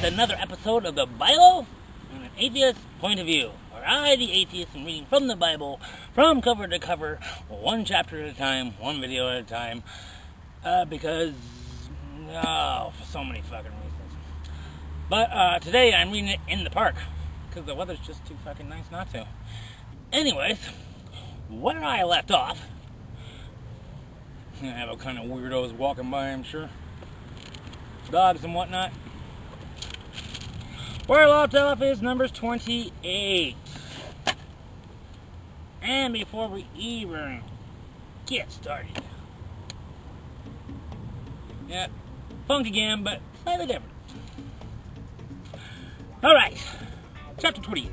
with another episode of the Bible from an atheist point of view, where I, the atheist, am reading from the Bible, from cover to cover, one chapter at a time, one video at a time, because, for so many fucking reasons. But today I'm reading it in the park, because the weather's just too fucking nice not to. Anyways, where I left off, I have a kind of weirdos walking by, I'm sure. Dogs and whatnot. Where I left off is Numbers 28. And before we even get started, yeah, funk again, but slightly different. Alright, chapter 28.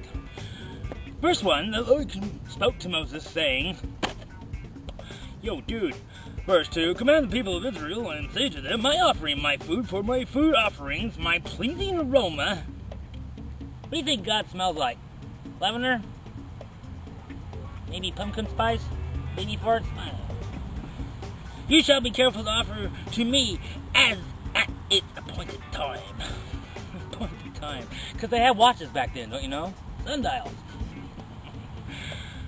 Verse 1, the Lord spoke to Moses, saying, Yo, dude. Verse 2, command the people of Israel and say to them, my offering, my food for my food offerings, my pleasing aroma. What do you think God smells like? Lavender? Maybe pumpkin spice? Baby farts? I don't know. You shall be careful to offer to me as at its appointed time. Appointed time. Because they had watches back then, don't you know? Sundials.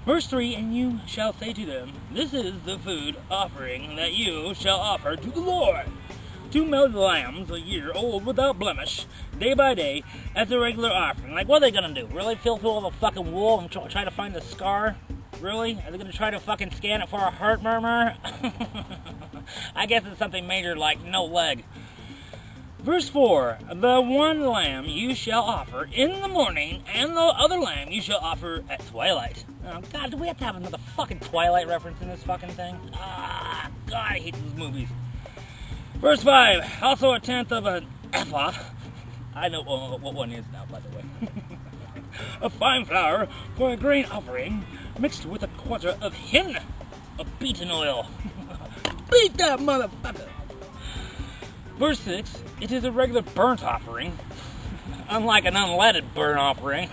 Verse 3, and you shall say to them, this is the food offering that you shall offer to the Lord. 2 male lambs a year old without blemish, day by day, as a regular offering. Like, what are they gonna do? Really fill full of a fucking wool and try to find the scar? Really? Are they gonna try to fucking scan it for a heart murmur? I guess it's something major like no leg. Verse 4, the one lamb you shall offer in the morning, and the other lamb you shall offer at twilight. Oh, God, do we have to have another fucking Twilight reference in this fucking thing? God, I hate these movies. Verse 5, also a tenth of an ephah. I know what one is now, by the way. Of fine flour for a grain offering, mixed with a quarter of hin of beaten oil. Beat that motherfucker! Verse 6, it is a regular burnt offering, unlike an unleaded burnt offering,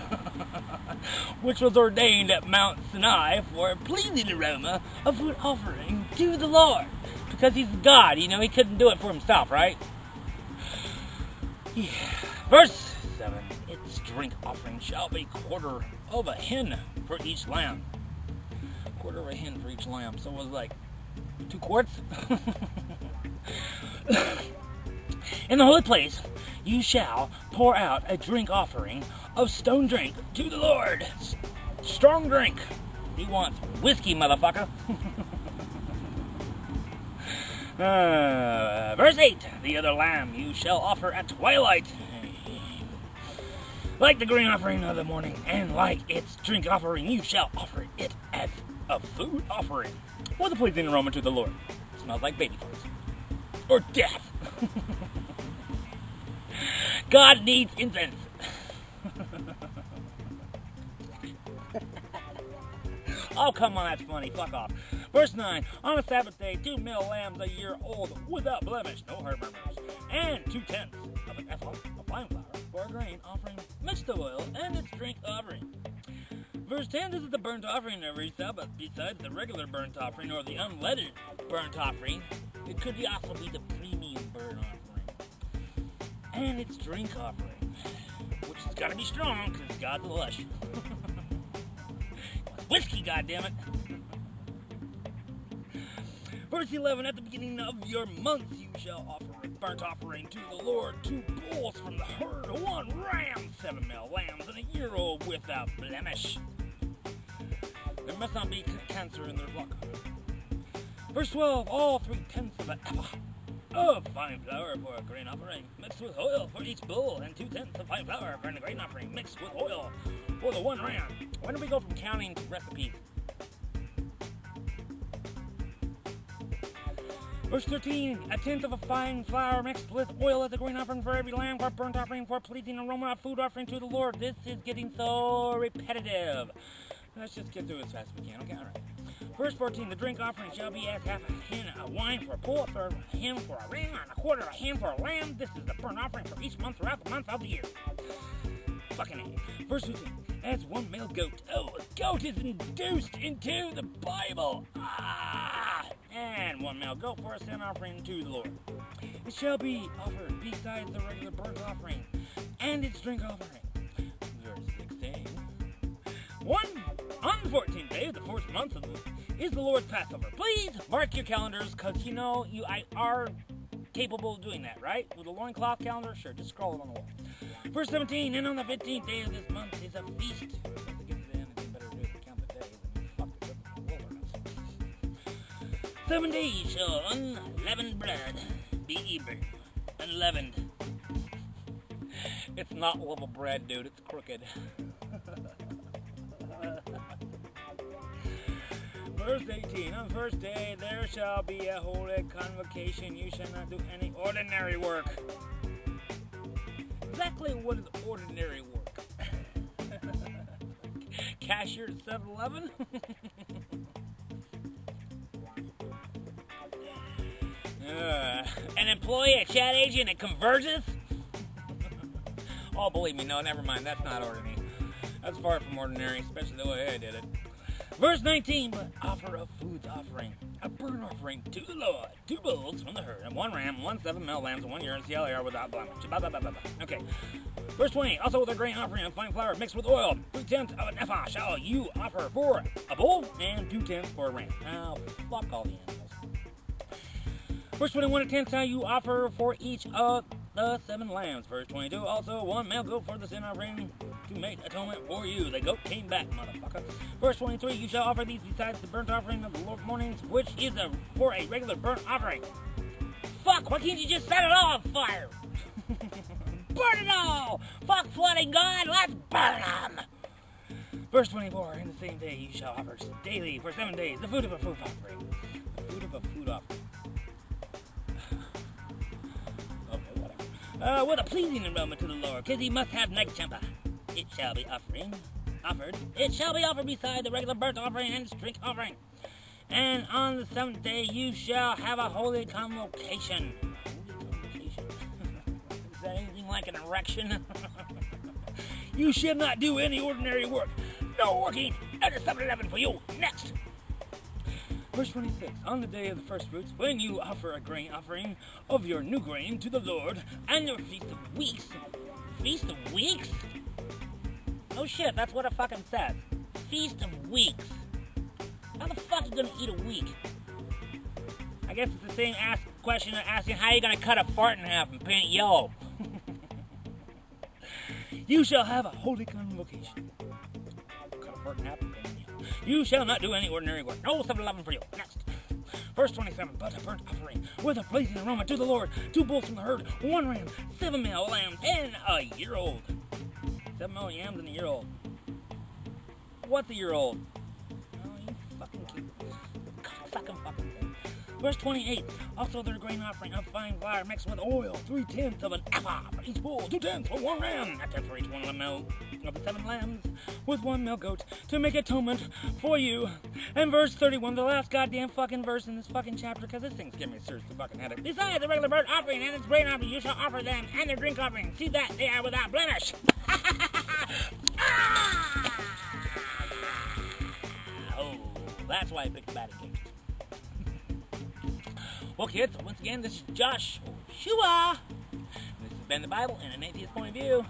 which was ordained at Mount Sinai for a pleasing aroma of food offering to the Lord. Because he's God, you know, he couldn't do it for himself, right? Yeah. Verse 7, its drink offering shall be quarter of a hin for each lamb. Quarter of a hin for each lamb, so it was like 2 quarts? In the holy place, you shall pour out a drink offering of stone drink to the Lord. Strong drink. He wants whiskey, motherfucker. Verse 8, the other lamb you shall offer at twilight. Like the grain offering of the morning, and like its drink offering, you shall offer it as a food offering, or the pleasing aroma to the Lord. It smells like baby farts. Or death. God needs incense. Oh, come on, that's funny. Fuck off. Verse 9, on a Sabbath day, 2 male lambs a year old without blemish, no heart murmurs, and 2/10 of an ephah of fine flour for a grain offering, mixed oil, and its drink offering. Verse 10, this is the burnt offering every Sabbath, besides the regular burnt offering or the unleaded burnt offering. It could also be the premium burnt offering. And its drink offering, which has got to be strong, because God's lush. Whiskey, goddammit! Verse 11, at the beginning of your month you shall offer a burnt offering to the Lord, 2 bulls from the herd, 1 ram, 7 male lambs, and a year old without blemish. There must not be cancer in their flock. Verse 12, all 3/10 of an ephah of fine flour for a grain offering, mixed with oil for each bull, and 2/10 of fine flour for a grain offering, mixed with oil for the 1 ram. When do we go from counting to recipes? Verse 13, a tenth of a fine flour mixed with oil as a grain offering for every lamb, for burnt offering, for pleasing aroma, of food offering to the Lord. This is getting so repetitive. Let's just get through as fast as we can. Okay, all right. Verse 14, the drink offering shall be as half a hin of wine for a bull, a third of a hin for a ram, and a quarter of a hin for a lamb. This is the burnt offering for each month throughout the month of the year. Fucking A. Verse 15, as 1 male goat. Oh, a goat is induced into the Bible. And 1 male goat for a sin offering to the Lord. It shall be offered besides the regular burnt offering. and its drink offering. Verse 16. On the 14th day of the 4th month is the Lord's Passover. Please mark your calendars, because you know you are capable of doing that, right? With a loincloth calendar? Sure, just scroll it on the wall. Verse 17, and on the 15th day of this month is a feast. Once it gets to the end, it's better to count the days and fuck it up in the wilderness. 7 days shall unleavened bread be eaten. Unleavened. It's not level bread, dude. It's crooked. Verse 18, on the first day there shall be a holy convocation. You shall not do any ordinary work. Exactly what is ordinary work? Cashier at 7-Eleven? An employee, a chat agent at Convergence? Oh, believe me, no, never mind. That's not ordinary. That's far from ordinary, especially the way I did it. Verse 19, but offer a food offering, a burnt offering to the Lord, 2 bulls from the herd, and 1 ram, 1 7 male lambs, and 1 yearling CLAR without blemish. Okay. Verse 20, also with a grain offering of fine flour mixed with oil, 3/10 of an ephah shall you offer for a bull, and 2/10 for a ram. Now, fuck all the animals. Verse 21, 10 shall you offer for each of the 7 lambs. Verse 22, also 1 male goat for the sin offering to make atonement for you. The goat came back, motherfucker. Verse 23, you shall offer these besides the burnt offering of the Lord mornings, which is for a regular burnt offering. Fuck, why can't you just set it all on fire? Burn it all! Fuck flooding God, let's burn them! Verse 24, in the same day you shall offer daily for 7 days the food of a food offering. The food of a food offering. Okay, whatever. With a pleasing aroma to the Lord, because he must have night chamber. It shall be offered. It shall be offered beside the regular burnt offering and drink offering. And on the 7th day you shall have a holy convocation. Holy convocation? Is that anything like an erection? You shall not do any ordinary work. No working at the 7-Eleven for you. Next. Verse 26, on the day of the first fruits, when you offer a grain offering of your new grain to the Lord, and your feast of weeks. Feast of weeks? Oh shit, that's what it fucking says. Feast of weeks. How the fuck are you gonna eat a week? I guess it's the same question of asking how you gonna cut a fart in half and paint it yellow. You shall have a holy convocation. Cut a fart in half and paint it yellow. You shall not do any ordinary work. No 7-Eleven for you. Next. Verse 27, but a burnt offering with a pleasing aroma to the Lord, 2 bulls from the herd, 1 ram, 7 male lambs, and a year old. 7 male yams and a year old. What's a year old? Oh, you fucking keep fucking thing. Verse 28, also their grain offering of fine flour mixed with oil, 3/10 of an ephah for each bull, 2/10 for 1 ram, 1/10 for each one of the 7 lambs, with 1 male goat, to make atonement for you. And verse 31, the last goddamn fucking verse in this fucking chapter, because this thing's giving me a seriously fucking headache. Besides the regular burnt offering and its grain offering, you shall offer them, and their drink offering. See that they are without blemish. Oh, that's why I picked bad engagement. Well, kids, once again, this is Josh Shua. This has been the Bible in an atheist point of view.